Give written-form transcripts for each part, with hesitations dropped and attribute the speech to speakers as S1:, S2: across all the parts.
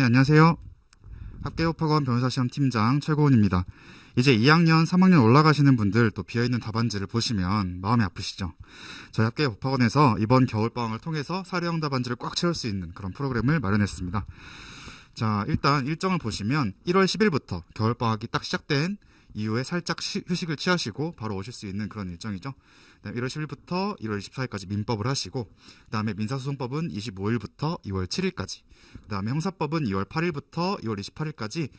S1: 네, 안녕하세요. 학계협학원 변호사시험 팀장 최고은입니다. 이제 2학년, 3학년 올라가시는 분들 또 비어있는 답안지를 보시면 마음이 아프시죠? 저희 학계협학원에서 이번 겨울방학을 통해서 사례형 답안지를 꽉 채울 수 있는 그런 프로그램을 마련했습니다. 자, 일단 일정을 보시면 1월 10일부터 겨울방학이 딱 시작된 이후에 살짝 휴식을 취하시고 바로 오실 수 있는 그런 일정이죠. 1월 10일부터 1월 24일까지 민법을 하시고, 그 다음에 민사소송법은 25일부터 2월 7일까지, 그 다음에 형사법은 2월 8일부터 2월 28일까지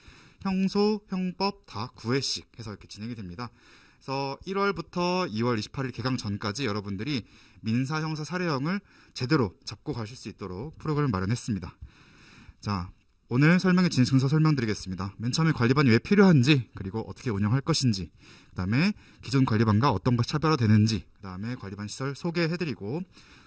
S1: 형소, 형법 다 9회씩 해서 이렇게 진행이 됩니다. 그래서 1월부터 2월 28일 개강 전까지 여러분들이 민사, 형사, 사례형을 제대로 잡고 가실 수 있도록 프로그램을 마련했습니다. 자, 오늘 설명해 주신 순서 설명드리겠습니다. 맨 처음에 관리반이 왜 필요한지, 그리고 어떻게 운영할 것인지, 그 다음에 기존 관리반과 어떤 것이 차별화되는지, 그 다음에 관리반 시설 소개해드리고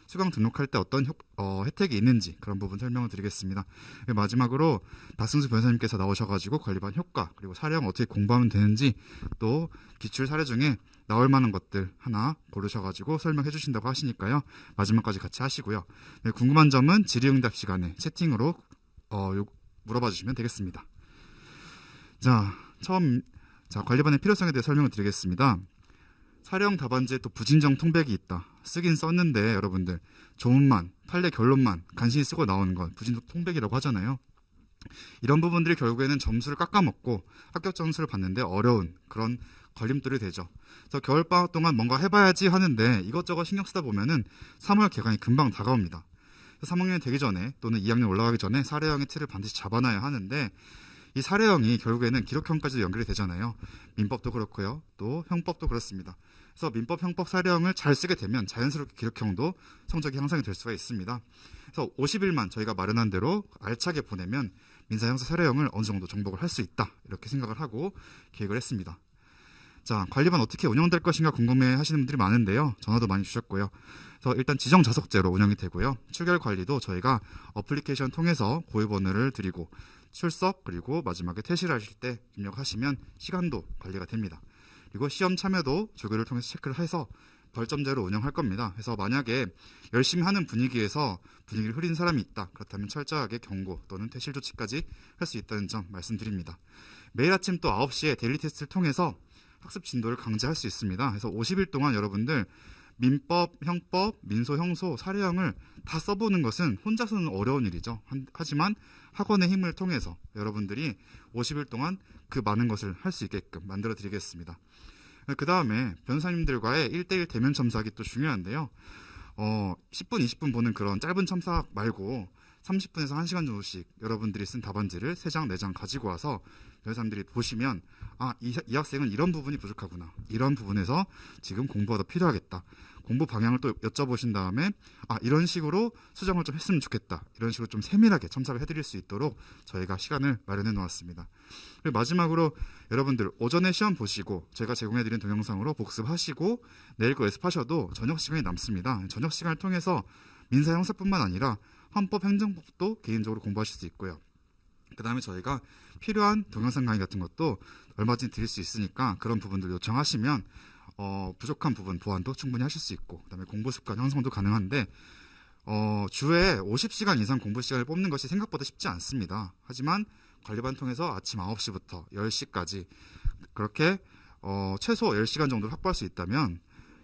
S1: 수강 등록할 때 어떤 혜택이 있는지 그런 부분 설명을 드리겠습니다. 마지막으로 박승수 변호사님께서 나오셔가지고 관리반 효과, 그리고 사례형 어떻게 공부하면 되는지, 또 기출 사례 중에 나올 만한 것들 하나 고르셔가지고 설명해 주신다고 하시니까요. 마지막까지 같이 하시고요. 네, 궁금한 점은 질의응답 시간에 채팅으로 물어봐 주시면 되겠습니다. 자, 관리반의 필요성에 대해 설명을 드리겠습니다. 사례형 답안지에 또 부진정 통백이 있다. 쓰긴 썼는데 여러분들 조문만, 판례 결론만 간신히 쓰고 나오는 건 부진정 통백이라고 하잖아요. 이런 부분들이 결국에는 점수를 깎아먹고 합격 점수를 받는데 어려운 그런 걸림돌이 되죠. 그래서 겨울방학 동안 뭔가 해봐야지 하는데 이것저것 신경 쓰다 보면은 3월 개강이 금방 다가옵니다. 3학년이 되기 전에 또는 2학년 올라가기 전에 사례형의 틀을 반드시 잡아놔야 하는데, 이 사례형이 결국에는 기록형까지도 연결이 되잖아요. 민법도 그렇고요, 또 형법도 그렇습니다. 그래서 민법, 형법, 사례형을 잘 쓰게 되면 자연스럽게 기록형도 성적이 향상이 될 수가 있습니다. 그래서 50일만 저희가 마련한 대로 알차게 보내면 민사, 형사, 사례형을 어느 정도 정복을 할 수 있다, 이렇게 생각을 하고 계획을 했습니다. 자, 관리반 어떻게 운영될 것인가 궁금해 하시는 분들이 많은데요. 전화도 많이 주셨고요. 그래서 일단 지정 좌석제로 운영이 되고요. 출결 관리도 저희가 어플리케이션 통해서 고유번호를 드리고 출석, 그리고 마지막에 퇴실하실 때 입력하시면 시간도 관리가 됩니다. 그리고 시험 참여도 조교를 통해서 체크를 해서 벌점제로 운영할 겁니다. 그래서 만약에 열심히 하는 분위기에서 분위기를 흐린 사람이 있다, 그렇다면 철저하게 경고 또는 퇴실 조치까지 할 수 있다는 점 말씀드립니다. 매일 아침 또 9시에 데일리 테스트를 통해서 학습 진도를 강제할 수 있습니다. 그래서 50일 동안 여러분들 민법, 형법, 민소, 형소, 사례형을 다 써보는 것은 혼자서는 어려운 일이죠. 하지만 학원의 힘을 통해서 여러분들이 50일 동안 그 많은 것을 할 수 있게끔 만들어 드리겠습니다. 그 다음에 변호사님들과의 1대1 대면 첨삭이 또 중요한데요. 10분, 20분 보는 그런 짧은 첨삭 말고 30분에서 1시간 정도씩 여러분들이 쓴 답안지를 3장, 4장 가지고 와서 변호사님들이 보시면, 이 학생은 이런 부분이 부족하구나, 이런 부분에서 지금 공부가 더 필요하겠다, 공부 방향을 또 여쭤보신 다음에 이런 식으로 수정을 좀 했으면 좋겠다, 이런 식으로 좀 세밀하게 첨삭을 해드릴 수 있도록 저희가 시간을 마련해 놓았습니다. 그리고 마지막으로 여러분들 오전에 시험 보시고 저희가 제공해드린 동영상으로 복습하시고 내일 거 연습하셔도 저녁 시간이 남습니다. 저녁 시간을 통해서 민사, 형사뿐만 아니라 헌법, 행정법도 개인적으로 공부하실 수 있고요. 그 다음에 저희가 필요한 동영상 강의 같은 것도 얼마든지 드릴 수 있으니까 그런 부분들 요청하시면 부족한 부분 보완도 충분히 하실 수 있고, 그 다음에 공부 습관 형성도 가능한데, 주에 50시간 이상 공부 시간을 뽑는 것이 생각보다 쉽지 않습니다. 하지만 관리반 통해서 아침 9시부터 10시까지 그렇게 최소 10시간 정도를 확보할 수 있다면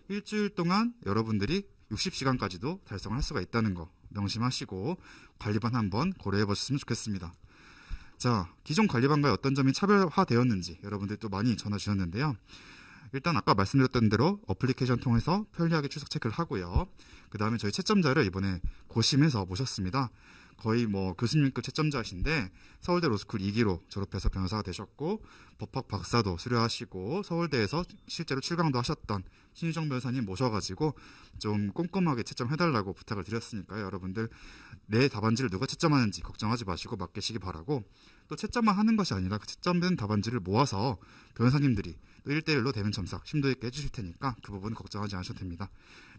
S1: 일주일 동안 여러분들이 60시간까지도 달성을 할 수가 있다는 거 명심하시고 관리반 한번 고려해 보셨으면 좋겠습니다. 자, 기존 관리반과의 어떤 점이 차별화되었는지 여러분들 또 많이 전화 주셨는데요. 일단 아까 말씀드렸던 대로 어플리케이션 통해서 편리하게 출석 체크를 하고요. 그 다음에 저희 채점자를 이번에 고심해서 모셨습니다. 거의 교수님급 채점자이신데 서울대 로스쿨 2기로 졸업해서 변호사가 되셨고 법학 박사도 수료하시고 서울대에서 실제로 출강도 하셨던 신유정 변호사님 모셔가지고 좀 꼼꼼하게 채점해달라고 부탁을 드렸으니까요. 여러분들 내 답안지를 누가 채점하는지 걱정하지 마시고 맡기시기 바라고, 또 채점만 하는 것이 아니라 그 채점된 답안지를 모아서 변호사님들이 또 1대1로 대면 첨삭 심도 있게 해주실 테니까 그 부분 걱정하지 않으셔도 됩니다.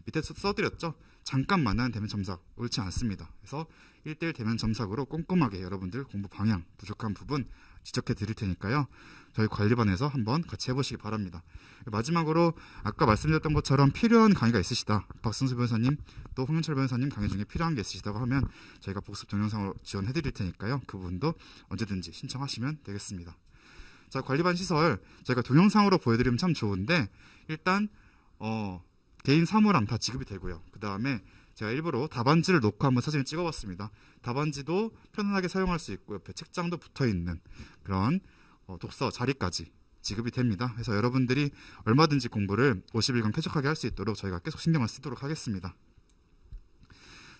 S1: 밑에 써드렸죠? 잠깐만한 대면 첨삭 옳지 않습니다. 그래서 1대1 대면 첨삭으로 꼼꼼하게 여러분들 공부 방향, 부족한 부분 지적해 드릴 테니까요. 저희 관리반에서 한번 같이 해보시기 바랍니다. 마지막으로 아까 말씀드렸던 것처럼 필요한 강의가 있으시다. 박승수 변호사님 또 홍윤철 변호사님 강의 중에 필요한 게 있으시다고 하면 저희가 복습 동영상으로 지원해 드릴 테니까요. 그 부분도 언제든지 신청하시면 되겠습니다. 자, 관리반 시설 저희가 동영상으로 보여드리면 참 좋은데 일단 개인 사물함 다 지급이 되고요. 그 다음에 제가 일부러 답안지를 놓고 한번 사진을 찍어봤습니다. 답안지도 편안하게 사용할 수 있고 옆에 책장도 붙어있는 그런 독서 자리까지 지급이 됩니다. 그래서 여러분들이 얼마든지 공부를 50일간 쾌적하게 할 수 있도록 저희가 계속 신경을 쓰도록 하겠습니다.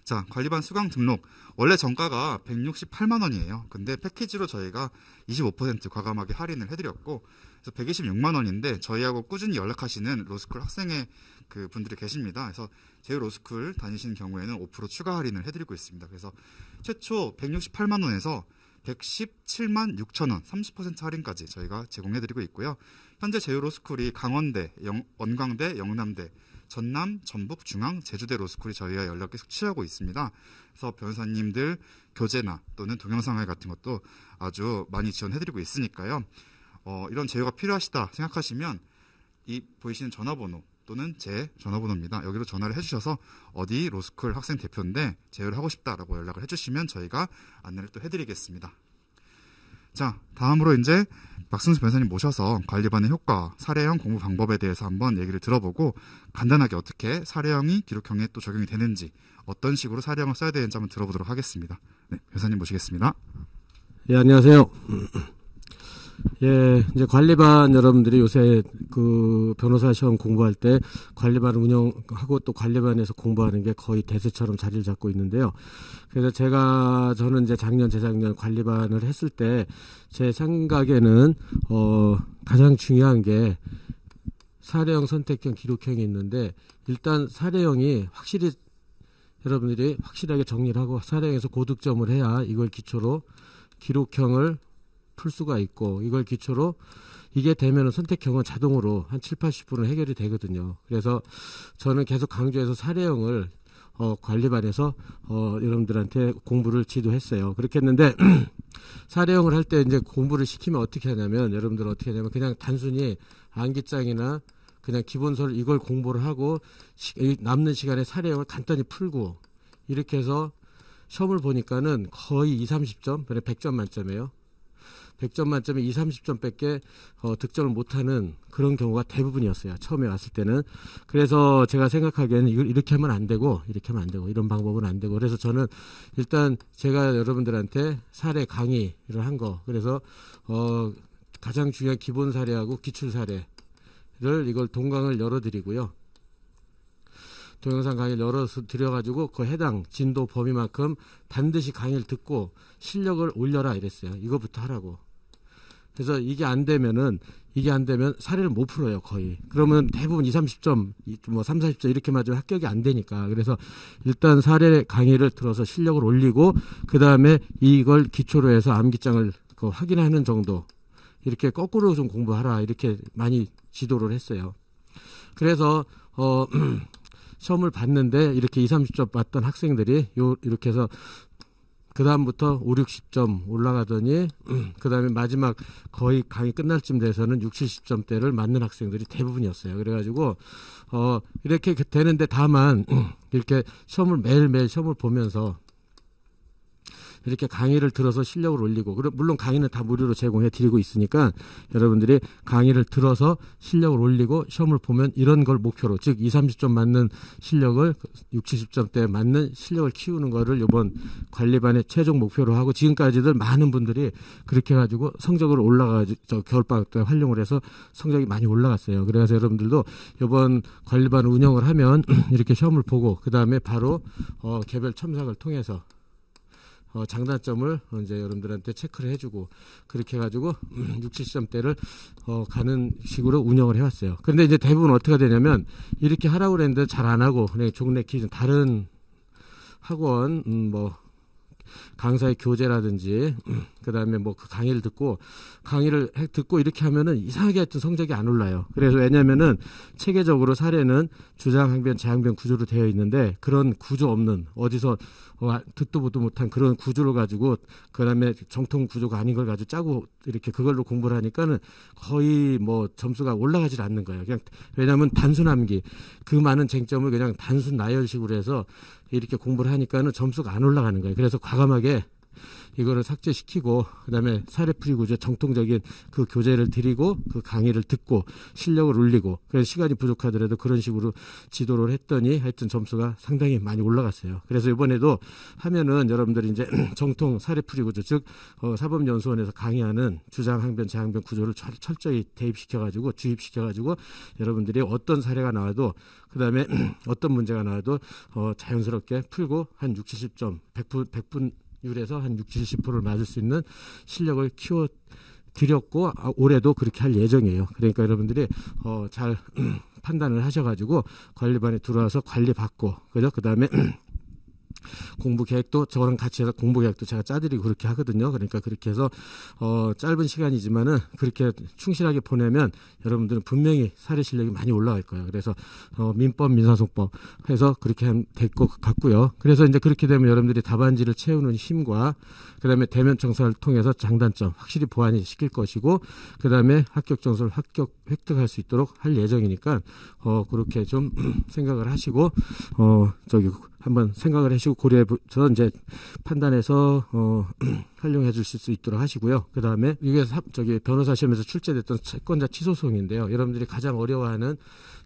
S1: 자, 관리반 수강 등록 원래 정가가 168만 원이에요. 근데 패키지로 저희가 25% 과감하게 할인을 해드렸고 그래서 126만 원인데 저희하고 꾸준히 연락하시는 로스쿨 학생의 그 분들이 계십니다. 그래서 제휴 로스쿨 다니시는 경우에는 5% 추가 할인을 해드리고 있습니다. 그래서 최초 168만 원에서 117만 6천 원 30% 할인까지 저희가 제공해드리고 있고요. 현재 제휴 로스쿨이 강원대, 원광대, 영남대, 전남, 전북, 중앙, 제주대 로스쿨이 저희와 연락 계속 취하고 있습니다. 그래서 변호사님들 교재나 또는 동영상회 같은 것도 아주 많이 지원해드리고 있으니까요. 이런 제휴가 필요하시다 생각하시면 이 보이시는 전화번호 또는 제 전화번호입니다. 여기로 전화를 해주셔서 어디 로스쿨 학생 대표인데 제휴를 하고 싶다라고 연락을 해주시면 저희가 안내를 또 해드리겠습니다. 자, 다음으로 이제 박승수 변호사님 모셔서 관리반의 효과, 사례형 공부 방법에 대해서 한번 얘기를 들어보고 간단하게 어떻게 사례형이 기록형에 또 적용이 되는지 어떤 식으로 사례형을 써야 되는지 한번 들어보도록 하겠습니다. 네, 변호사님 모시겠습니다.
S2: 예, 안녕하세요. 예, 이제 관리반 여러분들이 요새 그 변호사 시험 공부할 때 관리반 운영하고 또 관리반에서 공부하는 게 거의 대세처럼 자리를 잡고 있는데요. 그래서 저는 이제 작년, 재작년 관리반을 했을 때 제 생각에는, 가장 중요한 게 사례형, 선택형, 기록형이 있는데 일단 사례형이 여러분들이 확실하게 정리를 하고 사례형에서 고득점을 해야 이걸 기초로 기록형을 풀 수가 있고 이걸 기초로 이게 되면은 선택형은 자동으로 한 70-80%는 해결이 되거든요. 그래서 저는 계속 강조해서 사례형을 관리반에서 여러분들한테 공부를 지도했어요. 그렇게 했는데 사례형을 할 때 이제 공부를 시키면 어떻게 하냐면 여러분들 어떻게 하냐면 그냥 단순히 암기장이나 그냥 기본서를 이걸 공부를 하고 남는 시간에 사례형을 간단히 풀고 이렇게 해서 시험을 보니까는 거의 20-30점, 100점 만점이에요. 100점 만점에 20-30점 밖에 득점을 못하는 그런 경우가 대부분이었어요. 처음에 왔을 때는. 그래서 제가 생각하기에는 이걸 이렇게 하면 안 되고 이렇게 하면 안 되고 이런 방법은 안 되고 그래서 저는 일단 제가 여러분들한테 사례 강의를 한 거 그래서 가장 중요한 기본 사례하고 기출 사례를 이걸 동강을 열어드리고요. 동영상 강의를 열어서 드려가지고 그 해당 진도 범위만큼 반드시 강의를 듣고 실력을 올려라 이랬어요. 이거부터 하라고. 그래서 이게 안 되면 사례를 못 풀어요, 거의. 그러면 대부분 20-30점, 뭐 30-40점 이렇게 맞으면 합격이 안 되니까. 그래서 일단 사례 강의를 들어서 실력을 올리고, 그 다음에 이걸 기초로 해서 암기장을 확인하는 정도. 이렇게 거꾸로 좀 공부하라. 이렇게 많이 지도를 했어요. 그래서, 시험을 봤는데, 이렇게 20-30점 봤던 학생들이 이렇게 해서 그 다음부터 5-60점 올라가더니 그 다음에 마지막 거의 강의 끝날 쯤 돼서는 60-70점대를 맞는 학생들이 대부분이었어요. 그래가지고 이렇게 되는데 다만 이렇게 시험을 매일매일 시험을 보면서 이렇게 강의를 들어서 실력을 올리고 물론 강의는 다 무료로 제공해 드리고 있으니까 여러분들이 강의를 들어서 실력을 올리고 시험을 보면 이런 걸 목표로 즉 20-30점 맞는 실력을 60-70점대 맞는 실력을 키우는 거를 이번 관리반의 최종 목표로 하고 지금까지들 많은 분들이 그렇게 해가지고 성적을 올라가지고 겨울방학 때 활용을 해서 성적이 많이 올라갔어요. 그래서 여러분들도 이번 관리반 운영을 하면 이렇게 시험을 보고 그 다음에 바로 개별 첨삭을 통해서 장단점을 이제 여러분들한테 체크를 해주고 그렇게 해가지고 60-70점대를 가는 식으로 운영을 해왔어요. 그런데 이제 대부분 어떻게 되냐면 이렇게 하라고 그랬는데 잘 안 하고 그냥 종래 기준 다른 학원 뭐 강사의 교재라든지 그다음에 뭐 그 강의를 듣고 이렇게 하면은 이상하게 하여튼 성적이 안 올라요. 그래서 왜냐면은 체계적으로 사례는 주장항변, 재항변 구조로 되어 있는데 그런 구조 없는 어디서 듣도 보도 못한 그런 구조를 가지고 그다음에 정통 구조가 아닌 걸 가지고 짜고 이렇게 그걸로 공부를 하니까는 거의 뭐 점수가 올라가질 않는 거예요. 그냥 왜냐하면 단순 암기 그 많은 쟁점을 그냥 단순 나열식으로 해서 이렇게 공부를 하니까는 점수가 안 올라가는 거예요. 그래서 과감하게 이거를 삭제시키고 그다음에 사례풀이 구조 정통적인 그 교재를 드리고 그 강의를 듣고 실력을 올리고 그래서 시간이 부족하더라도 그런 식으로 지도를 했더니 하여튼 점수가 상당히 많이 올라갔어요. 그래서 이번에도 하면은 여러분들이 이제 정통 사례풀이 구조 즉 사법연수원에서 강의하는 주장 항변 재항변 구조를 철저히 대입시켜가지고 주입시켜가지고 여러분들이 어떤 사례가 나와도 그다음에 어떤 문제가 나와도 자연스럽게 풀고 한 60, 70점 100분 율에서 한 60, 70%를 맞을 수 있는 실력을 키워 드렸고 올해도 그렇게 할 예정이에요. 그러니까 여러분들이 잘 판단을 하셔가지고 관리반에 들어와서 관리 받고 그죠? 그다음에 공부 계획도 저랑 같이 해서 공부 계획도 제가 짜드리고 그렇게 하거든요. 그러니까 그렇게 해서 짧은 시간이지만은 그렇게 충실하게 보내면 여러분들은 분명히 사례 실력이 많이 올라갈 거예요. 그래서 민법, 민사소법 해서 그렇게 될 것 같고요. 그래서 이제 그렇게 되면 여러분들이 답안지를 채우는 힘과 그다음에 대면 청사를 통해서 장단점 확실히 보완이 시킬 것이고 그다음에 합격 점수를 획득할 수 있도록 할 예정이니까 그렇게 좀 생각을 하시고 한번 생각을 하시고 고려해서 이제 판단해서 활용해 주실 수 있도록 하시고요. 그 다음에 이게 변호사 시험에서 출제됐던 채권자 취소소송인데요. 여러분들이 가장 어려워하는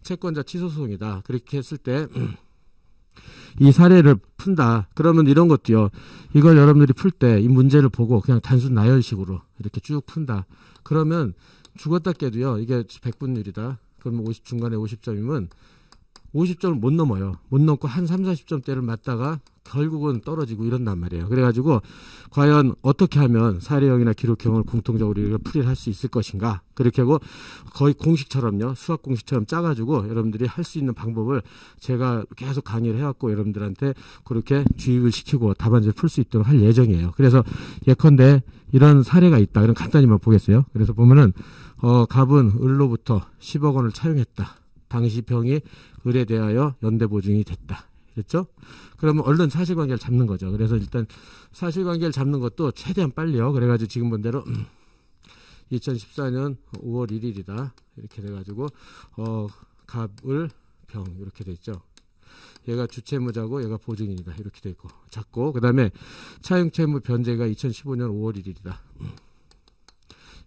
S2: 채권자 취소소송이다. 그렇게 했을 때 이 사례를 푼다. 그러면 이런 것도요. 이걸 여러분들이 풀 때 이 문제를 보고 그냥 단순 나열식으로 이렇게 쭉 푼다. 그러면 죽었다 깨도요. 이게 100분율이다. 그러면 중간에 50점이면 50점을 못 넘어요. 못 넘고 한 3, 40점대를 맞다가 결국은 떨어지고 이런단 말이에요. 그래가지고 과연 어떻게 하면 사례형이나 기록형을 공통적으로 이걸 풀이를 할 수 있을 것인가. 그렇게 하고 거의 공식처럼요. 수학 공식처럼 짜가지고 여러분들이 할 수 있는 방법을 제가 계속 강의를 해왔고 여러분들한테 그렇게 주입을 시키고 답안지를 풀 수 있도록 할 예정이에요. 그래서 예컨대 이런 사례가 있다. 그럼 간단히만 보겠어요. 그래서 보면은 갑은 을로부터 10억 원을 차용했다. 당시 병이 을에 대하여 연대보증이 됐다. 그랬죠? 그러면 얼른 사실관계를 잡는 거죠. 그래서 일단 사실관계를 잡는 것도 최대한 빨리요. 그래가지고 지금 본 대로 2014년 5월 1일이다. 이렇게 돼가지고 갑을 병 이렇게 돼 있죠. 얘가 주채무자고 얘가 보증인이다. 이렇게 돼 있고 잡고 그 다음에 차용채무 변제가 2015년 5월 1일이다.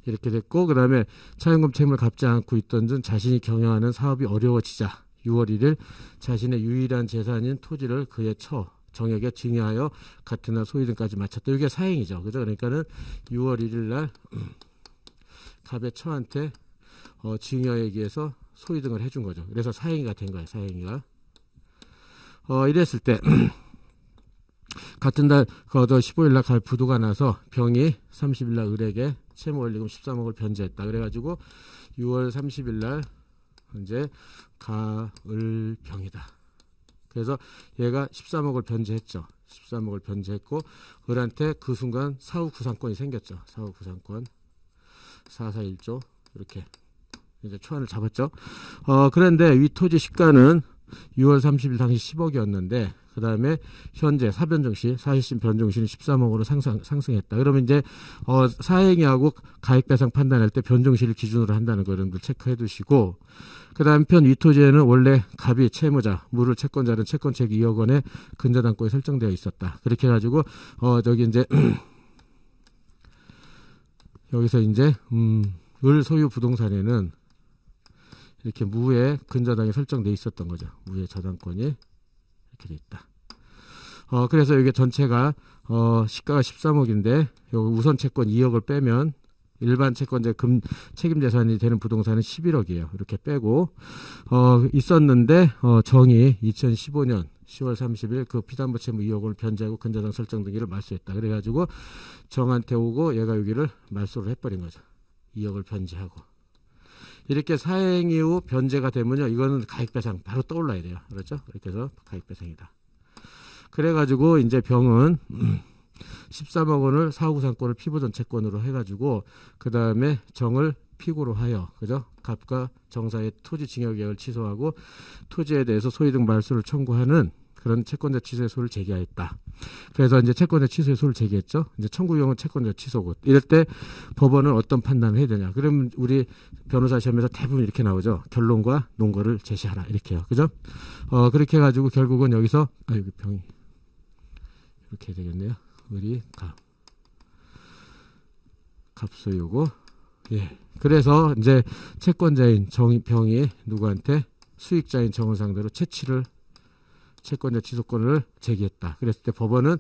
S2: 이렇게 됐고 그 다음에 차용금 채무를 갚지 않고 있던 중 자신이 경영하는 사업이 어려워지자 6월 1일 자신의 유일한 재산인 토지를 그의 정액에 증여하여 같은 날 소위 등까지 마쳤다. 이게 사행이죠. 그죠? 그러니까는 6월 1일 날 갑의 처한테 증여에 의해서 소위 등을 해준 거죠. 그래서 사행이가 된 거예요. 사행이가. 이랬을 때 같은 날 15일 날 갑 부도가 나서 병이 30일 날 을에게 채무 원리금 13억을 변제했다. 그래가지고 6월 30일 날 이제 가을병이다. 그래서 얘가 13억을 변제했죠. 13억을 변제했고 을한테 그 순간 사후 구상권이 생겼죠. 사후 구상권 441조 이렇게 이제 초안을 잡았죠. 그런데 위 토지 시가는 6월 30일 당시 10억이었는데 그 다음에 현재 사변종시 사실심 변종시는 13억으로 상승했다. 그러면 이제 사행위하고 가액배상 판단할 때 변종시를 기준으로 한다는 거 여러분들 체크해 두시고 그 다음 편 위토지에는 원래 갑이 채무자, 물을 채권자는 채권책 2억 원의 근저당권이 설정되어 있었다. 그렇게 해가지고 저기 이제 여기서 이제 을 소유 부동산에는 이렇게 무의 근저당이 설정되어 있었던 거죠. 무의 저당권이 이렇게 돼 있다. 그래서 이게 전체가 시가가 13억인데 여기 우선 채권 2억을 빼면 일반 채권자 책임 재산이 되는 부동산은 11억이에요. 이렇게 빼고 있었는데 정이 2015년 10월 30일 그 피담보 채무 2억을 변제하고 근저당 설정 등기를 말소했다. 그래가지고 정한테 오고 얘가 여기를 말소를 해버린 거죠. 2억을 변제하고. 이렇게 사행 이후 변제가 되면요. 이거는 가액배상 바로 떠올라야 돼요. 그렇죠? 이렇게 해서 가액배상이다. 그래가지고 이제 병은 13억 원을 사후구상권을 피보전 채권으로 해가지고 그 다음에 정을 피고로 하여 그죠? 갑과 정 사이의 토지 증여 계약을 취소하고 토지에 대해서 소위 등 말소를 청구하는 그런 채권자 취소의 소를 제기하였다. 그래서 이제 채권자 취소의 소를 제기했죠. 이제 청구용은 채권자 취소고 이럴 때 법원은 어떤 판단을 해야 되냐? 그러면 우리 변호사 시험에서 대부분 이렇게 나오죠. 결론과 논거를 제시하라 이렇게요. 그죠? 그렇게 해가지고 결국은 여기서 여기 병이 이렇게 되겠네요. 의리 갑소요고 예. 그래서 이제 채권자인 병이 누구한테 수익자인 정을 상대로 채권자 취소권을 제기했다. 그랬을 때 법원은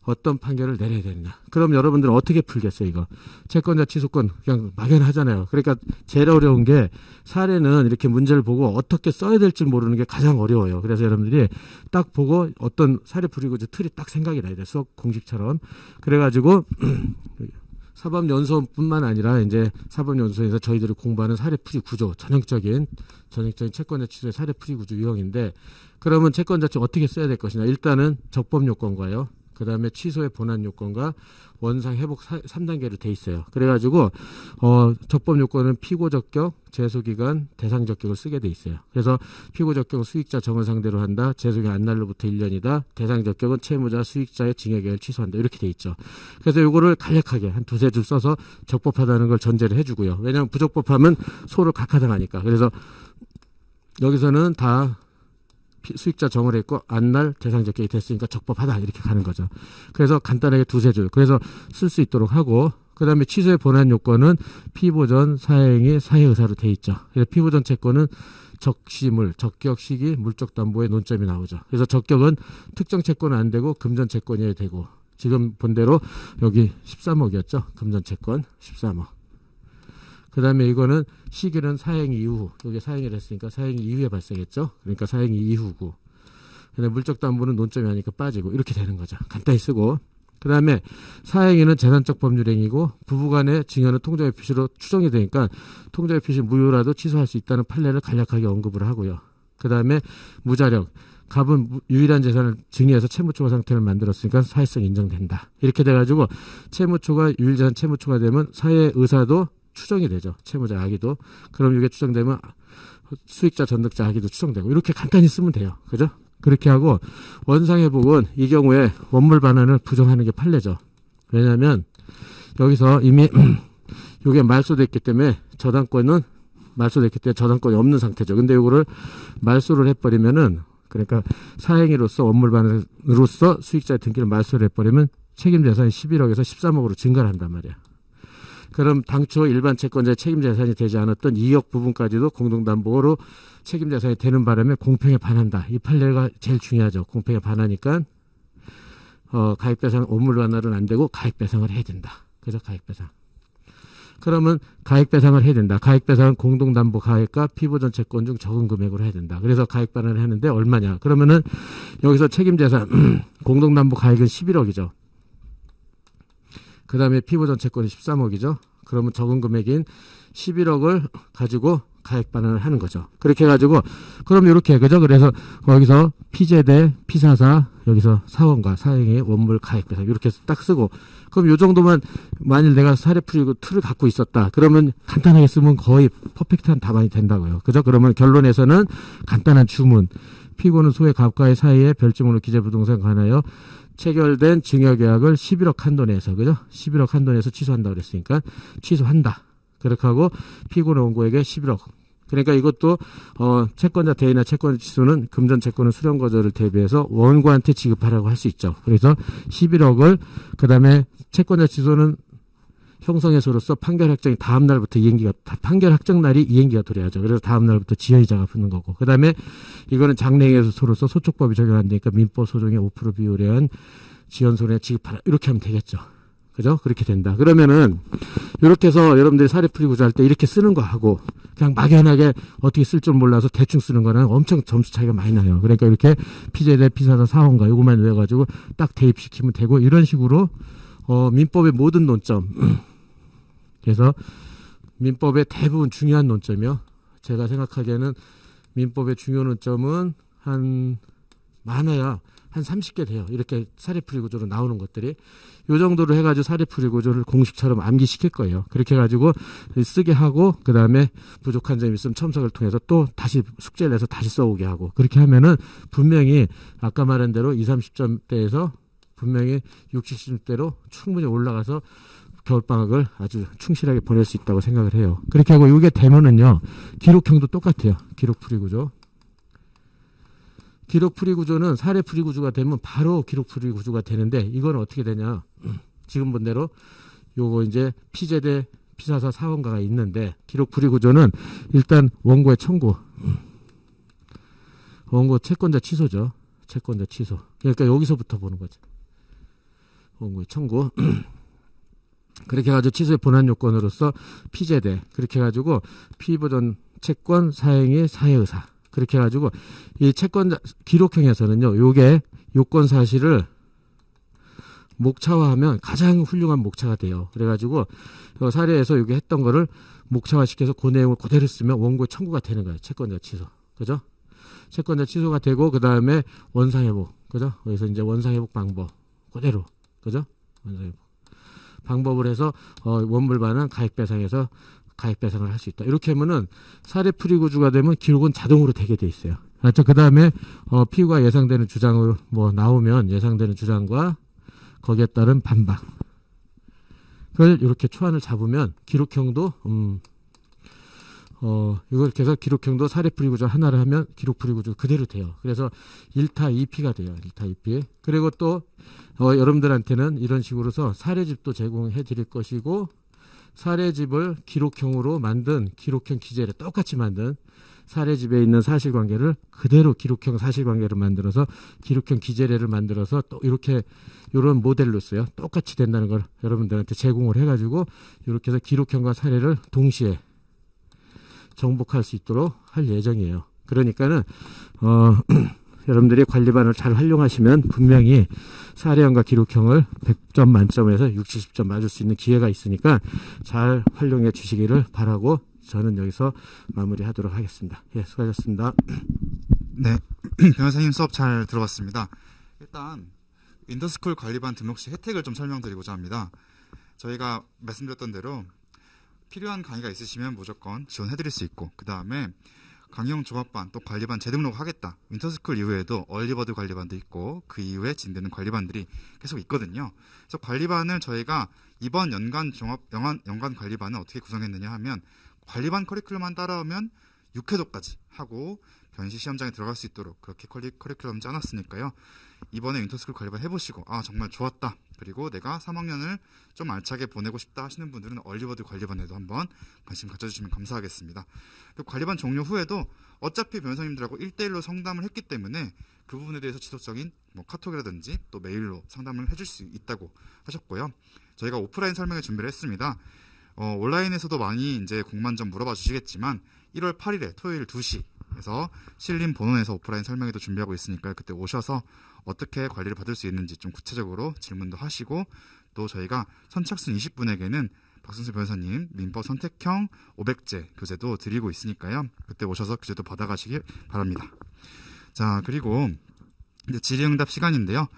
S2: 어떤 판결을 내려야 되느냐. 그럼 여러분들은 어떻게 풀겠어요, 이거? 채권자 취소권 그냥 막연하잖아요. 그러니까 제일 어려운 게 사례는 이렇게 문제를 보고 어떻게 써야 될지 모르는 게 가장 어려워요. 그래서 여러분들이 딱 보고 어떤 사례 풀이고 틀이 딱 생각이 나야 돼. 수업 공식처럼. 그래가지고 사법연수원뿐만 아니라 이제 사법연수원에서 저희들이 공부하는 사례풀이 구조, 전형적인 채권자 취소의 사례풀이 구조 유형인데 그러면 채권자 측 어떻게 써야 될 것이냐. 일단은 적법 요건과요. 그 다음에 취소의 본안 요건과 원상 회복 3단계로 돼 있어요. 그래가지고 적법 요건은 피고 적격, 제소 기간, 대상 적격을 쓰게 돼 있어요. 그래서 피고 적격은 수익자 정을 상대로 한다. 제소기 안날로부터 1년이다. 대상 적격은 채무자 수익자의 징역 계약을 취소한다. 이렇게 돼 있죠. 그래서 요거를 간략하게 한 두세 줄 써서 적법하다는 걸 전제를 해주고요. 왜냐하면 부적법하면 소를 각하당하니까. 그래서 여기서는 다 수익자 정을 했고 안날 대상 적격이 됐으니까 적법하다 이렇게 가는 거죠. 그래서 간단하게 두세 줄 그래서 쓸 수 있도록 하고 그 다음에 취소의 본안 요건은 피보전 사행의 사회 의사로 돼 있죠. 그래서 피보전 채권은 적시물, 적격 시기, 물적 담보의 논점이 나오죠. 그래서 적격은 특정 채권은 안 되고 금전 채권이어야 되고 지금 본 대로 여기 13억이었죠. 금전 채권 13억. 그 다음에 이거는 시기는 사행 이후, 여기 사행이 됐으니까 사행 이후에 발생했죠. 그러니까 사행 이후고. 근데 물적 담보는 논점이 아니니까 빠지고 이렇게 되는 거죠. 간단히 쓰고. 그 다음에 사행위는 재산적 법률행위고 부부간의 증여는 통정의 표시로 추정이 되니까 통정의 표시 무효라도 취소할 수 있다는 판례를 간략하게 언급을 하고요. 그 다음에 무자력. 갑은 유일한 재산을 증여해서 채무초과 상태를 만들었으니까 사회성 인정된다. 이렇게 돼가지고 채무초가 유일재산 채무초가 되면 사회 의사도 추정이 되죠. 채무자 악의도. 그럼 이게 추정되면 수익자 전득자 악의도 추정되고 이렇게 간단히 쓰면 돼요. 그죠? 그렇게 하고 원상회복은 이 경우에 원물 반환을 부정하는 게 판례죠. 왜냐하면 여기서 이미 이게 말소됐기 때문에 저당권이 없는 상태죠. 근데 이거를 말소를 해버리면은 그러니까 사행위로서 원물 반환으로서 수익자의 등기를 말소를 해버리면 책임 재산이 11억에서 13억으로 증가를 한단 말이야. 그럼 당초 일반 채권자의 책임재산이 되지 않았던 2억 부분까지도 공동담보로 책임재산이 되는 바람에 공평에 반한다. 이 판례가 제일 중요하죠. 공평에 반하니까 가액배상 원물 반환은 안 되고 가액배상을 해야 된다. 그래서 가액배상. 그러면 가액배상을 해야 된다. 가액배상은 공동담보 가액과 피보전 채권 중 적은 금액으로 해야 된다. 그래서 가액반환을 하는데 얼마냐. 그러면은 여기서 책임재산 공동담보 가액은 11억이죠. 그 다음에 피보전 채권이 13억이죠. 그러면 적은 금액인 11억을 가지고 가액 반환을 하는 거죠. 그렇게 해가지고 그럼 이렇게 그죠? 그래서 거기서 피제대, 피사사 여기서 사원과 사행의 원물 가액 배상 이렇게 딱 쓰고 그럼 요 정도만 만일 내가 사례 풀이고 틀을 갖고 있었다. 그러면 간단하게 쓰면 거의 퍼펙트한 답안이 된다고요. 그죠? 그러면 결론에서는 간단한 주문 피고는 소의 갑과의 사이에 별지문으로 기재부동산 관하여 체결된 증여계약을 11억 한도 내에서 그죠? 11억 한도 내에서 취소한다 그랬으니까 취소한다. 그렇게 하고 피고는 원고에게 11억. 그러니까 이것도 채권자 대위나 채권 취소는 금전 채권은 수령 거절을 대비해서 원고한테 지급하라고 할 수 있죠. 그래서 11억을 그다음에 채권자 취소는 형성해소로서 판결 확정이 다음 날부터 판결 확정 날이 이행기가 도래하죠. 그래서 다음 날부터 지연이자가 붙는 거고. 그다음에 이거는 장래행위소로서 소촉법이 적용 안 되니까 민법 소정의 5% 비율에 한 지연소에 지급하라. 이렇게 하면 되겠죠. 그죠? 그렇게 된다. 그러면은 이렇게 해서 여러분들이 사례풀이 구조할 때 이렇게 쓰는 거 하고 그냥 막연하게 어떻게 쓸 줄 몰라서 대충 쓰는 거는 엄청 점수 차이가 많이 나요. 그러니까 이렇게 피제대, 피사사, 사원가 요거만 외워가지고 딱 대입시키면 되고 이런 식으로 민법의 모든 논점 그래서 민법의 대부분 중요한 논점이요. 제가 생각하기에는 민법의 중요 논점은 한 많아야 한 30개 돼요. 이렇게 사례풀이 구조로 나오는 것들이. 요 정도로 해가지고 사례풀이 구조를 공식처럼 암기시킬 거예요. 그렇게 해가지고 쓰게 하고, 그 다음에 부족한 점이 있으면 첨삭을 통해서 또 다시 숙제를 내서 다시 써오게 하고, 그렇게 하면은 분명히 아까 말한 대로 20, 30점대에서 분명히 60, 70대로 충분히 올라가서 겨울방학을 아주 충실하게 보낼 수 있다고 생각을 해요. 그렇게 하고 이게 되면은요, 기록형도 똑같아요. 기록풀이 구조. 기록풀이 구조는 사례풀이 구조가 되면 바로 기록풀이 구조가 되는데, 이건 어떻게 되냐. 지금 본 대로 요거 이제 피제대 피사사 사원가가 있는데, 기록풀이 구조는 일단 원고의 청구. 원고 채권자 취소죠. 채권자 취소. 그러니까 여기서부터 보는 거죠. 원고의 청구. 그렇게 해가지고 취소의 본안 요건으로서 피제대. 그렇게 해가지고 피보전 채권 사행의 사회의사. 그렇게 해가지고 이 채권자 기록형에서는요, 요게 요건 사실을 목차화하면 가장 훌륭한 목차가 돼요. 그래가지고 사례에서 요게 했던 거를 목차화시켜서 그 내용을 그대로 쓰면 원고의 청구가 되는 거예요. 채권자 취소. 그죠? 채권자 취소가 되고, 그 다음에 원상회복. 그죠? 그래서 이제 원상회복 방법. 그대로. 그죠? 원상회복. 방법을 해서, 원불반은 가액배상에서 가액배상을 할 수 있다. 이렇게 하면은 사례풀이 구조가 되면 기록은 자동으로 되게 돼 있어요. 그 다음에, 피고가 예상되는 주장으로 나오면 예상되는 주장과 거기에 따른 반박. 그걸 이렇게 초안을 잡으면 기록형도, 이걸 계속 기록형도 사례풀이 구조 하나를 하면 기록풀이 구조 그대로 돼요. 그래서 1타 2피가 돼요. 1타 2피. 그리고 또, 여러분들한테는 이런 식으로서 사례집도 제공해 드릴 것이고, 사례집을 기록형으로 만든 기록형 기재를 똑같이 만든 사례집에 있는 사실관계를 그대로 기록형 사실관계를 만들어서 기록형 기재례를 만들어서 또 이렇게 이런 모델로 써요. 똑같이 된다는 걸 여러분들한테 제공을 해가지고 이렇게 해서 기록형과 사례를 동시에 정복할 수 있도록 할 예정이에요. 그러니까는 여러분들이 관리반을 잘 활용하시면 분명히 사례형과 기록형을 100점 만점에서 60, 70점 맞을 수 있는 기회가 있으니까 잘 활용해 주시기를 바라고 저는 여기서 마무리하도록 하겠습니다. 예, 수고하셨습니다.
S1: 네, 변호사님 수업 잘 들어봤습니다. 일단 윈터스쿨 관리반 등록 시 혜택을 좀 설명드리고자 합니다. 저희가 말씀드렸던 대로 필요한 강의가 있으시면 무조건 지원해드릴 수 있고, 그 다음에 강의용 종합반 또 관리반 재등록하겠다. 윈터스쿨 이후에도 얼리버드 관리반도 있고 그 이후에 진되는 관리반들이 계속 있거든요. 그래서 관리반을 저희가 이번 연간 관리반은 어떻게 구성했느냐 하면, 관리반 커리큘럼만 따라오면 6회도까지 하고 변시 시험장에 들어갈 수 있도록 그렇게 커리큘럼 짜놨으니까요. 이번에 윈터스쿨 관리반 해보시고 정말 좋았다, 그리고 내가 3학년을 좀 알차게 보내고 싶다 하시는 분들은 얼리버드 관리반에도 한번 관심 가져주시면 감사하겠습니다. 그리고 관리반 종료 후에도 어차피 변호사님들하고 1대1로 상담을 했기 때문에 그 부분에 대해서 지속적인 카톡이라든지 또 메일로 상담을 해줄 수 있다고 하셨고요. 저희가 오프라인 설명회 준비를 했습니다. 온라인에서도 많이 이제 공만 좀 물어봐 주시겠지만 1월 8일에 토요일 2시에서 신림 본원에서 오프라인 설명회도 준비하고 있으니까요. 그때 오셔서 어떻게 관리를 받을 수 있는지 좀 구체적으로 질문도 하시고, 또 저희가 선착순 20분에게는 박순수 변호사님 민법 선택형 500제 교재도 드리고 있으니까요. 그때 오셔서 교재도 받아가시기 바랍니다. 자, 그리고 이제 질의응답 시간인데요.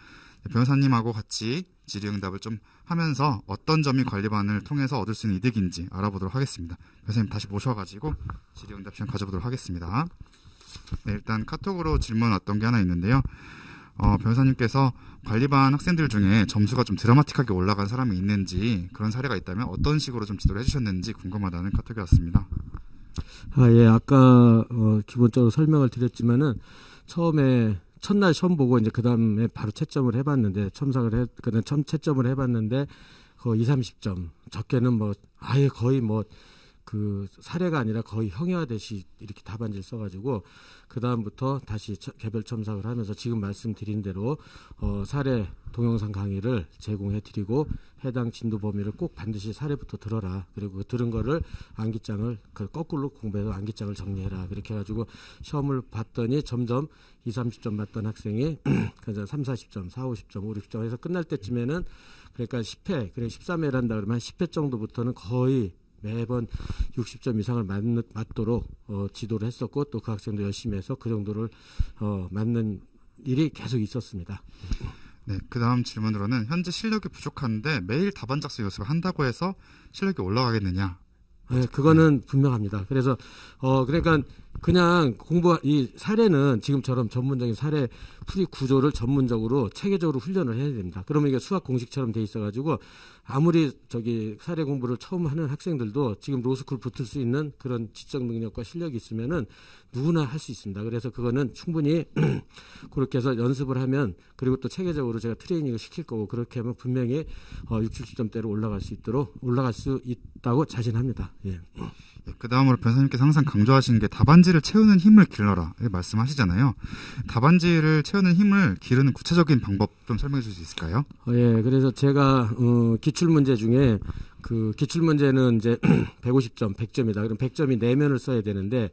S1: 변호사님하고 같이 질의응답을 좀 하면서 어떤 점이 관리반을 통해서 얻을 수 있는 이득인지 알아보도록 하겠습니다. 변호사님 다시 모셔가지고 질의응답 시간 가져보도록 하겠습니다. 네, 일단 카톡으로 질문 왔던 게 하나 있는데요. 변호사님께서 관리반 학생들 중에 점수가 좀 드라마틱하게 올라간 사람이 있는지, 그런 사례가 있다면 어떤 식으로 좀 지도를 해주셨는지 궁금하다는 카톡이 왔습니다.
S2: 예, 아까 기본적으로 설명을 드렸지만은 처음에 첫날 시험 보고 이제 그 다음에 바로 채점을 해봤는데 그다음 채점을 해봤는데 그 20, 30점 적게는 아예 거의 그 사례가 아니라 거의 형해화되시 이렇게 답안지를 써가지고 그 다음부터 다시 개별 첨삭을 하면서 지금 말씀드린 대로 사례 동영상 강의를 제공해드리고 해당 진도 범위를 꼭 반드시 사례부터 들어라. 그리고 그 들은 거를 암기장을 거꾸로 공부해서 암기장을 정리해라. 그렇게 해가지고 시험을 봤더니 점점 20, 30점 맞던 학생이 그래서 3, 40점, 4, 50점, 5, 60점 해서 끝날 때쯤에는 그러니까 10회, 그래 13회를 한다 그러면 10회 정도부터는 거의 매번 60점 이상을 맞도록 지도를 했었고, 또 그 학생도 열심히 해서 그 정도를 맞는 일이 계속 있었습니다.
S1: 네, 그 다음 질문으로는 현재 실력이 부족한데 매일 답안 작성 연습을 한다고 해서 실력이 올라가겠느냐?
S2: 네, 그거는 분명합니다. 그래서 그러니까 그냥 이 사례는 지금처럼 전문적인 사례 풀이 구조를 전문적으로 체계적으로 훈련을 해야 됩니다. 그러면 이게 수학 공식처럼 돼 있어가지고 아무리 사례 공부를 처음 하는 학생들도 지금 로스쿨 붙을 수 있는 그런 지적 능력과 실력이 있으면은 누구나 할 수 있습니다. 그래서 그거는 충분히 그렇게 해서 연습을 하면, 그리고 또 체계적으로 제가 트레이닝을 시킬 거고, 그렇게 하면 분명히 6, 70점대로 올라갈 수 있다고 자신합니다. 예.
S1: 그 다음으로 변호사님께서 항상 강조하시는 게 답안지를 채우는 힘을 길러라 말씀하시잖아요. 답안지를 채우는 힘을 기르는 구체적인 방법 좀 설명해 주실 수 있을까요?
S2: 예, 그래서 제가 기출문제 중에 기출문제는 이제 150점, 100점이다. 그럼 100점이 4면을 써야 되는데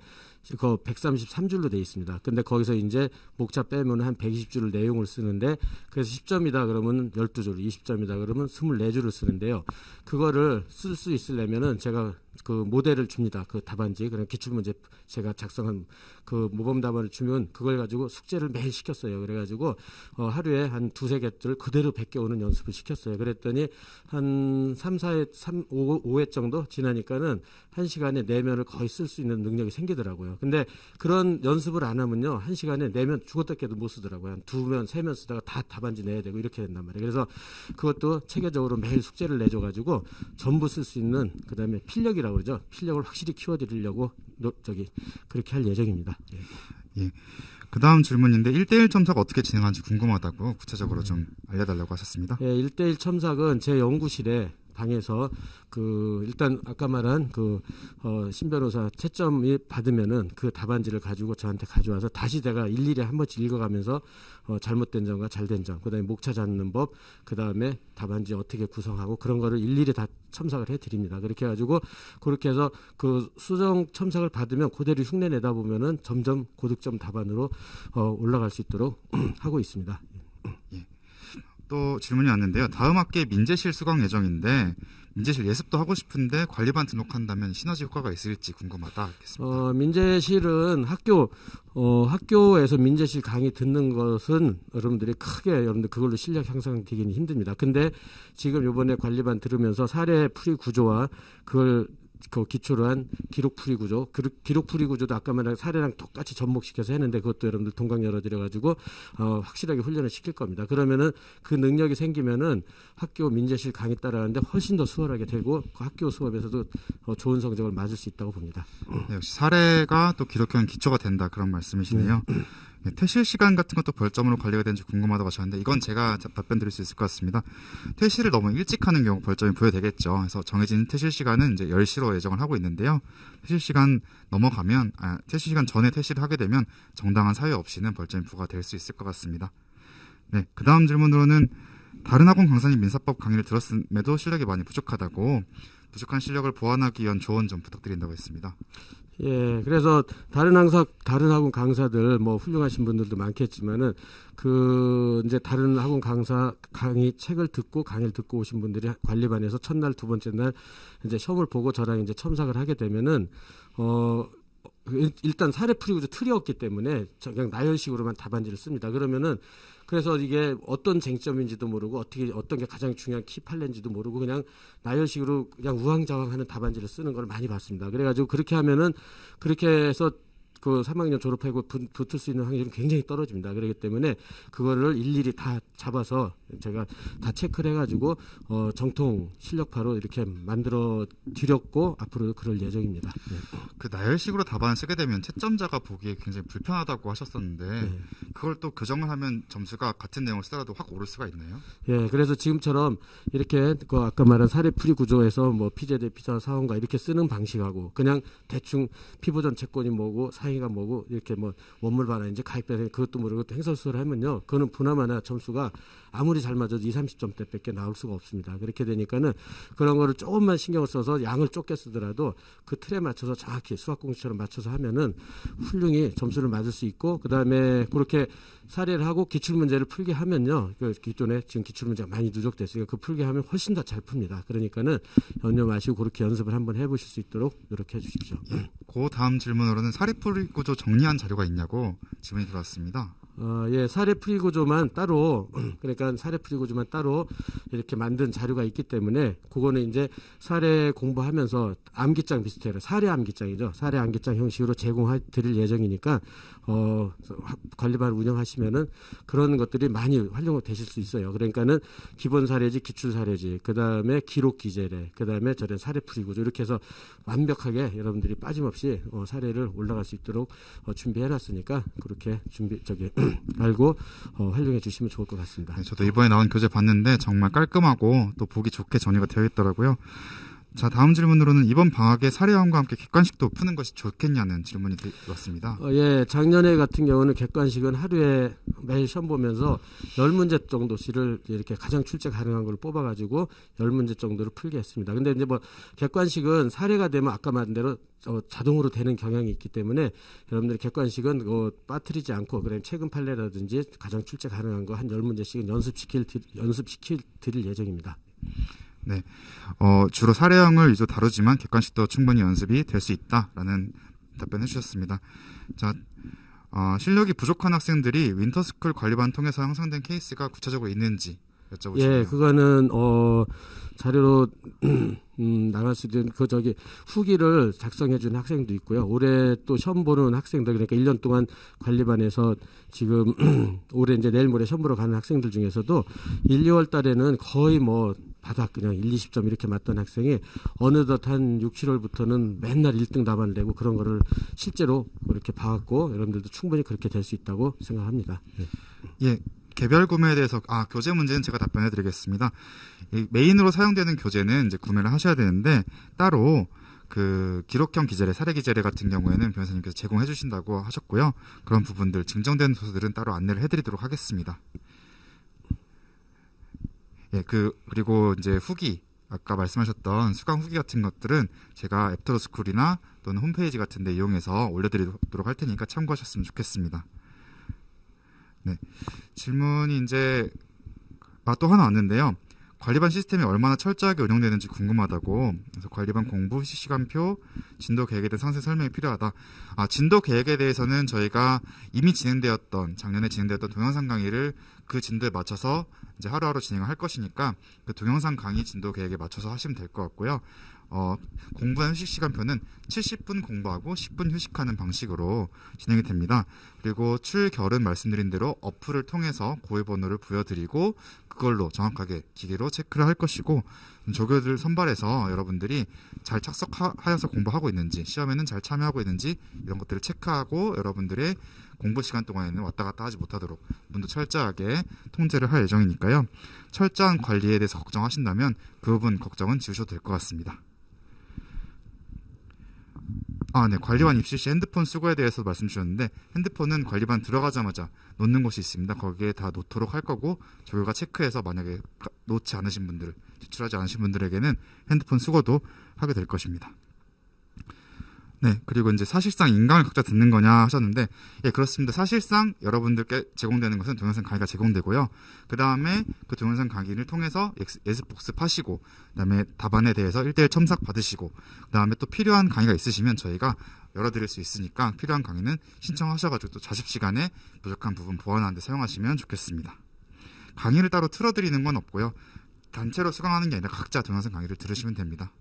S2: 그 133줄로 돼 있습니다. 근데 거기서 이제 목차 빼면 한 120줄 내용을 쓰는데, 그래서 10점이다 그러면 12줄, 20점이다 그러면 24줄을 쓰는데요. 그거를 쓸 수 있으려면은 제가 그 모델을 줍니다. 그 답안지, 그런 기출문제 제가 작성한 그 모범 답안을 주면 그걸 가지고 숙제를 매일 시켰어요. 그래가지고 하루에 한 2-3개를 그대로 베껴오는 연습을 시켰어요. 그랬더니 한 5회 정도 지나니까는 1시간에 4면을 거의 쓸 수 있는 능력이 생기더라고요. 근데 그런 연습을 안 하면요, 1시간에 4면 죽었다 깨도 못 쓰더라고요. 한 2면, 3면 쓰다가 다 답안지 내야 되고 이렇게 된단 말이에요. 그래서 그것도 체계적으로 매일 숙제를 내줘가지고 전부 쓸 수 있는, 그 다음에 필력이라고 그러죠. 필력을 확실히 키워드리려고 그렇게 할 예정입니다. 예.
S1: 예. 그 다음 질문인데 1대1 첨삭 어떻게 진행하는지 궁금하다고 구체적으로 좀 알려달라고 하셨습니다.
S2: 예, 1대1 첨삭은 제 연구실에 방에서 일단 아까 말한 신 변호사 채점이 받으면은 그 답안지를 가지고 저한테 가져와서 다시 내가 일일이 한 번씩 읽어가면서 잘못된 점과 잘된 점, 그다음에 목차 잡는 법, 그다음에 답안지 어떻게 구성하고 그런 거를 일일이 다 첨삭을 해드립니다. 그렇게 해가지고 그렇게 해서 그 수정 첨삭을 받으면 그대로 흉내 내다 보면은 점점 고득점 답안으로 올라갈 수 있도록 하고 있습니다.
S1: 예. 또 질문이 왔는데요. 다음 학기에 민재실 수강 예정인데 민재실 예습도 하고 싶은데 관리반 등록한다면 시너지 효과가 있을지 궁금하다.
S2: 민재실은 학교에서 민재실 강의 듣는 것은 여러분들 그걸로 실력 향상되기는 힘듭니다. 근데 지금 이번에 관리반 들으면서 사례 풀이 구조와 그걸 기초로 한 기록풀이 구조, 기록풀이 구조도 아까 말한 사례랑 똑같이 접목시켜서 했는데 그것도 여러분들 동강 열어드려가지고 확실하게 훈련을 시킬 겁니다. 그러면은 그 능력이 생기면은 학교 민재실 강의 따라하는데 훨씬 더 수월하게 되고 그 학교 수업에서도 좋은 성적을 맞을 수 있다고 봅니다.
S1: 네, 역시 사례가 또 기록형 기초가 된다 그런 말씀이시네요. 네, 퇴실 시간 같은 것도 벌점으로 관리가 되는지 궁금하다고 하셨는데 이건 제가 답변 드릴 수 있을 것 같습니다. 퇴실을 너무 일찍 하는 경우 벌점이 부여되겠죠. 그래서 정해진 퇴실 시간은 이제 10시로 예정을 하고 있는데요. 퇴실 시간 퇴실 시간 전에 퇴실을 하게 되면 정당한 사유 없이는 벌점이 부과될 수 있을 것 같습니다. 네, 그 다음 질문으로는 다른 학원 강사님 민사법 강의를 들었음에도 실력이 많이 부족하다고, 부족한 실력을 보완하기 위한 조언 좀 부탁드린다고 했습니다.
S2: 예, 그래서 다른 학원 강사들 훌륭하신 분들도 많겠지만은 이제 다른 학원 강사 강의를 듣고 오신 분들이 관리반에서 첫날, 두 번째 날 이제 시험을 보고 저랑 이제 첨삭을 하게 되면은 일단 사례 풀이구조 틀이 없기 때문에 그냥 나열식으로만 답안지를 씁니다. 그래서 이게 어떤 쟁점인지도 모르고 어떤 게 가장 중요한 키판례인지도 모르고 그냥 나열식으로 그냥 우왕좌왕하는 답안지를 쓰는 걸 많이 봤습니다. 그래가지고 그렇게 해서 그 3학년 졸업하고 붙을 수 있는 확률이 굉장히 떨어집니다. 그렇기 때문에 그거를 일일이 다 잡아서 제가 다 체크를 해가지고 정통 실력파로 이렇게 만들어 드렸고 앞으로도 그럴 예정입니다. 네.
S1: 그 나열식으로 답안을 쓰게 되면 채점자가 보기에 굉장히 불편하다고 하셨었는데
S2: 네.
S1: 그걸 또 교정을 하면 점수가 같은 내용을 쓰더라도 확 오를 수가 있나요?
S2: 예, 그래서 지금처럼 이렇게 아까 말한 사례풀이 구조에서 피제 대 피자 사원과 이렇게 쓰는 방식하고 그냥 대충 피보전 채권이 뭐고 사이가 뭐고 이렇게 원물 반환인지 가입 배당 그것도 모르고 행설수를 하면요, 그거는 보나마나 점수가 아무리 잘 맞아도 20-30점대밖에 나올 수가 없습니다. 그렇게 되니까는 그런 거를 조금만 신경을 써서 양을 좁게 쓰더라도 그 틀에 맞춰서 정확히 수학 공식처럼 맞춰서 하면은 훌륭히 점수를 맞을 수 있고, 그 다음에 그렇게 사례를 하고 기출 문제를 풀게 하면요, 그 기존에 지금 기출 문제가 많이 누적됐으니까 그 풀게 하면 훨씬 더 잘 풉니다. 그러니까는 연념 마시고 그렇게 연습을 한번 해보실 수 있도록 노력해 주십시오.
S1: 그 다음 질문으로는 사례풀이 구조 정리한 자료가 있냐고 질문이 들어왔습니다.
S2: 예, 사례풀이 구조만 따로, 그러니까 사례풀이 구조만 따로 이렇게 만든 자료가 있기 때문에, 그거는 이제 사례 공부하면서 암기장 비슷해요. 사례 암기장이죠. 사례 암기장 형식으로 제공드릴 예정이니까, 관리반 운영하시면은 그런 것들이 많이 활용되실 수 있어요. 그러니까는 기본 사례지, 기출 사례지, 그 다음에 기록 기재례, 그 다음에 저런 사례풀이 구조, 이렇게 해서 완벽하게 여러분들이 빠짐없이 사례를 올라갈 수 있도록 준비해 놨으니까, 그렇게 알고 활용해 주시면 좋을 것 같습니다.
S1: 네, 저도 이번에 나온 교재 봤는데 정말 깔끔하고 또 보기 좋게 정리가 되어 있더라고요. 자, 다음 질문으로는 이번 방학에 사례형과 함께 객관식도 푸는 것이 좋겠냐는 질문이 왔습니다.
S2: 예, 작년에 같은 경우는 객관식은 하루에 매일 시험 보면서 10문제 정도씩을 이렇게 가장 출제 가능한 걸 뽑아가지고 10문제 정도를 풀게 했습니다. 근데 이제 뭐 객관식은 사례가 되면 아까 말한 대로 자동으로 되는 경향이 있기 때문에 여러분들이 객관식은 빠뜨리지 않고 그냥 최근 판례라든지 가장 출제 가능한 거 한 10문제씩은 연습시킬 드릴 예정입니다.
S1: 네, 주로 사례형을 위주로 다루지만 객관식도 충분히 연습이 될 수 있다라는 답변해 주셨습니다. 자, 실력이 부족한 학생들이 윈터스쿨 관리반 통해서 형성된 케이스가 구체적으로 있는지 여쭤보시네요.
S2: 예, 그거는 자료로 나갈 수 있는 후기를 작성해 준 학생도 있고요. 올해 또 시험 보는 학생들, 그러니까 1년 동안 관리반에서 지금 올해 이제 내일 모레 시험 보러 가는 학생들 중에서도 1, 2월 달에는 거의 바닥 그냥 1, 20점 이렇게 맞던 학생이 어느덧 한 6, 7월부터는 맨날 1등 답안을 내고 그런 거를 실제로 그렇게 봐왔고 여러분들도 충분히 그렇게 될 수 있다고 생각합니다.
S1: 예. 개별 구매에 대해서 교재 문제는 제가 답변해 드리겠습니다. 메인으로 사용되는 교재는 이제 구매를 하셔야 되는데 따로 그 기록형 기재례, 사례 기재례 같은 경우에는 변호사님께서 제공해 주신다고 하셨고요. 그런 부분들 증정된 도서들은 따로 안내를 해 드리도록 하겠습니다. 예, 그리고 이제 후기 아까 말씀하셨던 수강 후기 같은 것들은 제가 애프터스쿨이나 또는 홈페이지 같은 데 이용해서 올려드리도록 할 테니까 참고하셨으면 좋겠습니다. 네, 질문이 이제 또 하나 왔는데요. 관리반 시스템이 얼마나 철저하게 운영되는지 궁금하다고. 그래서 관리반 공부 시간표, 진도 계획에 대한 상세 설명이 필요하다. 진도 계획에 대해서는 저희가 이미 작년에 진행되었던 동영상 강의를 그 진도에 맞춰서 이제 하루하루 진행을 할 것이니까 그 동영상 강의 진도 계획에 맞춰서 하시면 될 것 같고요. 공부한 휴식 시간표는 70분 공부하고 10분 휴식하는 방식으로 진행이 됩니다. 그리고 출결은 말씀드린 대로 어플을 통해서 고의번호를 부여드리고 그걸로 정확하게 기계로 체크를 할 것이고 조교들 선발해서 여러분들이 잘 착석하여서 공부하고 있는지 시험에는 잘 참여하고 있는지 이런 것들을 체크하고 여러분들의 공부 시간 동안에는 왔다 갔다 하지 못하도록 문도 철저하게 통제를 할 예정이니까요. 철저한 관리에 대해서 걱정하신다면 그 부분 걱정은 지우셔도 될 것 같습니다. 네. 관리반 입시 시 핸드폰 수거에 대해서 말씀 주셨는데 핸드폰은 관리반 들어가자마자 놓는 곳이 있습니다. 거기에 다 놓도록 할 거고 조교가 체크해서 만약에 놓지 않으신 분들, 제출하지 않으신 분들에게는 핸드폰 수거도 하게 될 것입니다. 네, 그리고 이제 사실상 인강을 각자 듣는 거냐 하셨는데, 예, 그렇습니다. 사실상 여러분들께 제공되는 것은 동영상 강의가 제공되고요. 그 다음에 그 동영상 강의를 통해서 예습복습 하시고, 그 다음에 답안에 대해서 1대1 첨삭 받으시고, 그 다음에 또 필요한 강의가 있으시면 저희가 열어드릴 수 있으니까 필요한 강의는 신청하셔가지고 또 자습 시간에 부족한 부분 보완하는 데 사용하시면 좋겠습니다. 강의를 따로 틀어드리는 건 없고요. 단체로 수강하는 게 아니라 각자 동영상 강의를 들으시면 됩니다.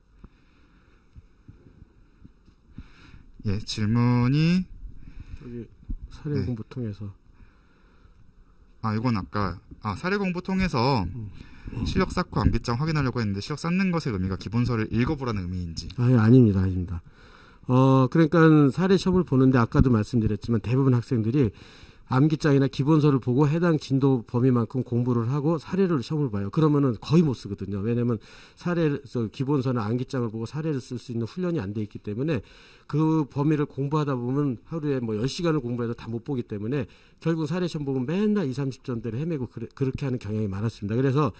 S1: 예, 질문이
S2: 사례 공부 통해서
S1: 이건 아까 사례 공부 통해서 실력 쌓고 암기장 확인하려고 했는데 실력 쌓는 것의 의미가 기본서를 읽어보라는 의미인지.
S2: 아닙니다. 그러니까 사례 시험을 보는데 아까도 말씀드렸지만 대부분 학생들이 암기장이나 기본서를 보고 해당 진도 범위만큼 공부를 하고 사례를 시험을 봐요. 그러면은 거의 못 쓰거든요. 왜냐하면 기본서나 암기장을 보고 사례를 쓸 수 있는 훈련이 안 돼 있기 때문에 그 범위를 공부하다 보면 하루에 10시간을 공부해도 다 못 보기 때문에 결국 사례 시험 보면 맨날 20, 30점대를 헤매고 그렇게 하는 경향이 많았습니다. 그래서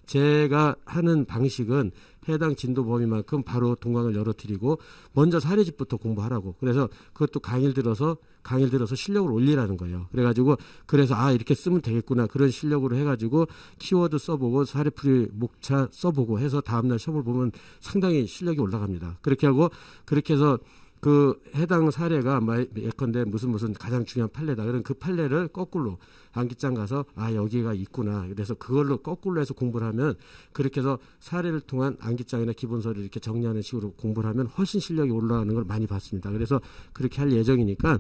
S2: 제가 하는 방식은 해당 진도 범위만큼 바로 동강을 열어드리고 먼저 사례집부터 공부하라고. 그래서 그것도 강의를 들어서 실력을 올리라는 거예요. 그래서 이렇게 쓰면 되겠구나. 그런 실력으로 해가지고 키워드 써보고 사례풀이 목차 써보고 해서 다음날 시험을 보면 상당히 실력이 올라갑니다. 그렇게 해서 그 해당 사례가 예컨대 무슨 가장 중요한 판례다. 그럼 그 판례를 거꾸로 암기장 가서 여기가 있구나. 그래서 그걸로 거꾸로 해서 공부를 하면 그렇게 해서 사례를 통한 암기장이나 기본서를 이렇게 정리하는 식으로 공부를 하면 훨씬 실력이 올라가는 걸 많이 봤습니다. 그래서 그렇게 할 예정이니까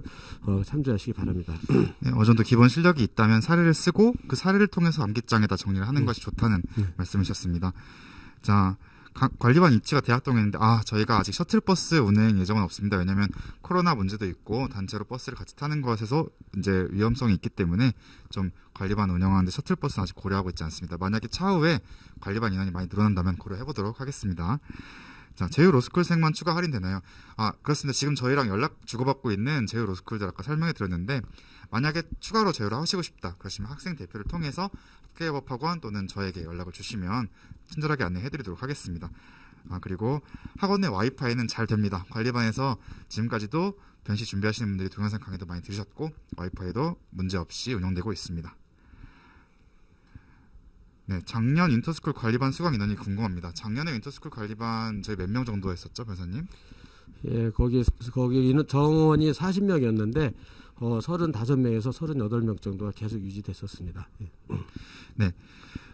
S2: 참조하시기 바랍니다.
S1: 네, 어느 정도 기본 실력이 있다면 사례를 쓰고 그 사례를 통해서 암기장에다 정리를 하는 것이 좋다는 말씀이셨습니다. 자, 관리반 입지가 대학동에 있는데 저희가 아직 셔틀버스 운행 예정은 없습니다. 왜냐하면 코로나 문제도 있고 단체로 버스를 같이 타는 것에서 이제 위험성이 있기 때문에 좀 관리반 운영하는데 셔틀버스는 아직 고려하고 있지 않습니다. 만약에 차후에 관리반 인원이 많이 늘어난다면 고려해보도록 하겠습니다. 자, 제휴 로스쿨생만 추가 할인되나요? 그렇습니다. 지금 저희랑 연락 주고받고 있는 제휴 로스쿨들 아까 설명해 드렸는데 만약에 추가로 제휴를 하시고 싶다 그러시면 학생 대표를 통해서 학교협업학원 또는 저에게 연락을 주시면 친절하게 안내해드리도록 하겠습니다. 그리고 학원 내 와이파이는 잘 됩니다. 관리반에서 지금까지도 변시 준비하시는 분들이 동영상 강의도 많이 들으셨고 와이파이도 문제없이 운영되고 있습니다. 네, 작년 인터스쿨 관리반 수강 인원이 궁금합니다. 작년에 인터스쿨 관리반 저희 몇 명 정도 했었죠, 변호사님?
S2: 예, 거기 정원이 40명이었는데 35명에서 38명 정도가 계속 유지됐었습니다. 예.
S1: 네.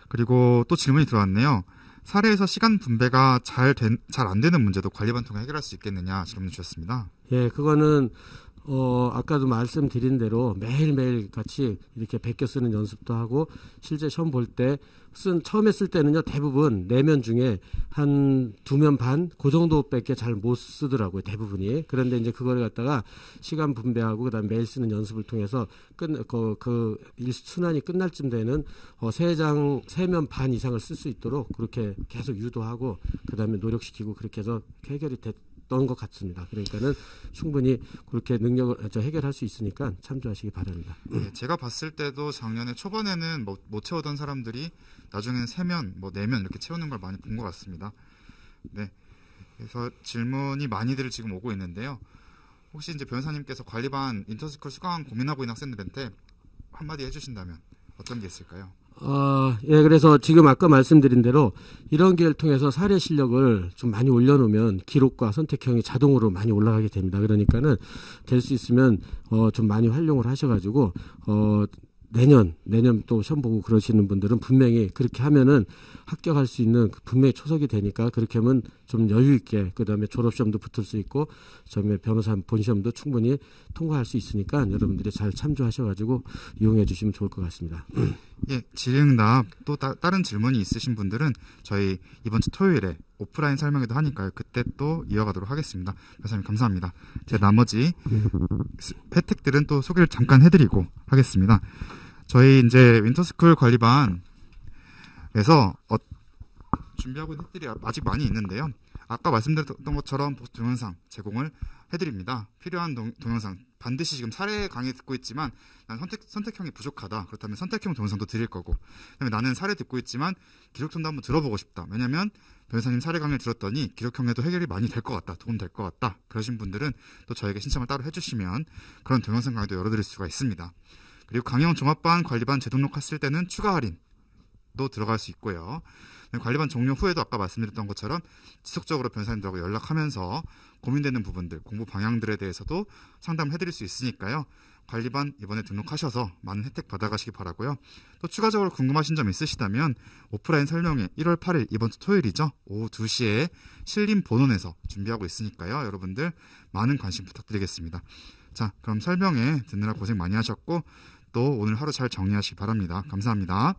S1: 그리고 또 질문이 들어왔네요. 사례에서 시간 분배가 잘 안 되는 문제도 관리반 통해 해결할 수 있겠느냐 질문 주셨습니다.
S2: 예, 그거는 아까도 말씀드린 대로 매일매일 같이 이렇게 베껴 쓰는 연습도 하고 실제 시험 볼 때 처음에 쓸 때는요 대부분 4면 중에 한 2면 반 그 정도밖에 잘 못 쓰더라고요 대부분이. 그런데 이제 그걸 갖다가 시간 분배하고 그다음 매일 쓰는 연습을 통해서 그 순환이 끝날 쯤 되는 3면 반 이상을 쓸 수 있도록 그렇게 계속 유도하고 그다음에 노력시키고 그렇게 해서 해결이 됐던 것 같습니다. 그러니까는 충분히 그렇게 능력을 해결할 수 있으니까 참조하시기 바랍니다.
S1: 네, 제가 봤을 때도 작년에 초반에는 못 채우던 사람들이 나중에는 3면, 4면 이렇게 채우는 걸 많이 본 것 같습니다. 네, 그래서 질문이 많이들 지금 오고 있는데요. 혹시 이제 변호사님께서 관리반 인터스쿨 수강 고민하고 있는 학생들한테 한마디 해주신다면 어떤 게 있을까요?
S2: 예, 그래서 지금 아까 말씀드린 대로 이런 기회를 통해서 사례 실력을 좀 많이 올려놓으면 기록과 선택형이 자동으로 많이 올라가게 됩니다. 그러니까는 될 수 있으면 좀 많이 활용을 하셔가지고 내년 또 시험 보고 그러시는 분들은 분명히 그렇게 하면은 합격할 수 있는 분명히 초석이 되니까 그렇게 하면 좀 여유 있게 그다음에 졸업시험도 붙을 수 있고 그다음에 변호사 본시험도 충분히 통과할 수 있으니까 여러분들이 잘 참조하셔가지고 이용해 주시면 좋을 것 같습니다.
S1: 예, 질의응답 또 다른 질문이 있으신 분들은 저희 이번 주 토요일에 오프라인 설명회도 하니까요. 그때 또 이어가도록 하겠습니다. 변호사님 감사합니다. 제 나머지 혜택들은 또 소개를 잠깐 해드리고 하겠습니다. 저희 이제 윈터스쿨 관리반에서 준비하고 있는 혜택들이 아직 많이 있는데요. 아까 말씀드렸던 것처럼 동영상 제공을 해드립니다. 필요한 동영상 반드시 지금 사례 강의 듣고 있지만 난 선택형이 부족하다. 그렇다면 선택형 동영상도 드릴 거고 그다음에 나는 사례 듣고 있지만 기록편도 한번 들어보고 싶다. 왜냐하면 변호사님 사례 강의를 들었더니 기록형에도 해결이 많이 될 것 같다. 도움 될 것 같다. 그러신 분들은 또 저에게 신청을 따로 해주시면 그런 동영상 강의도 열어드릴 수가 있습니다. 그리고 강영 종합반 관리반 재등록했을 때는 추가 할인도 들어갈 수 있고요. 관리반 종료 후에도 아까 말씀드렸던 것처럼 지속적으로 변호사님들하고 연락하면서 고민되는 부분들, 공부 방향들에 대해서도 상담해드릴 수 있으니까요. 관리반 이번에 등록하셔서 많은 혜택 받아가시기 바라고요. 또 추가적으로 궁금하신 점 있으시다면 오프라인 설명회 1월 8일 이번 주 토요일이죠. 오후 2시에 신림 본원에서 준비하고 있으니까요. 여러분들 많은 관심 부탁드리겠습니다. 자, 그럼 설명회 듣느라 고생 많이 하셨고 또 오늘 하루 잘 정리하시기 바랍니다. 감사합니다.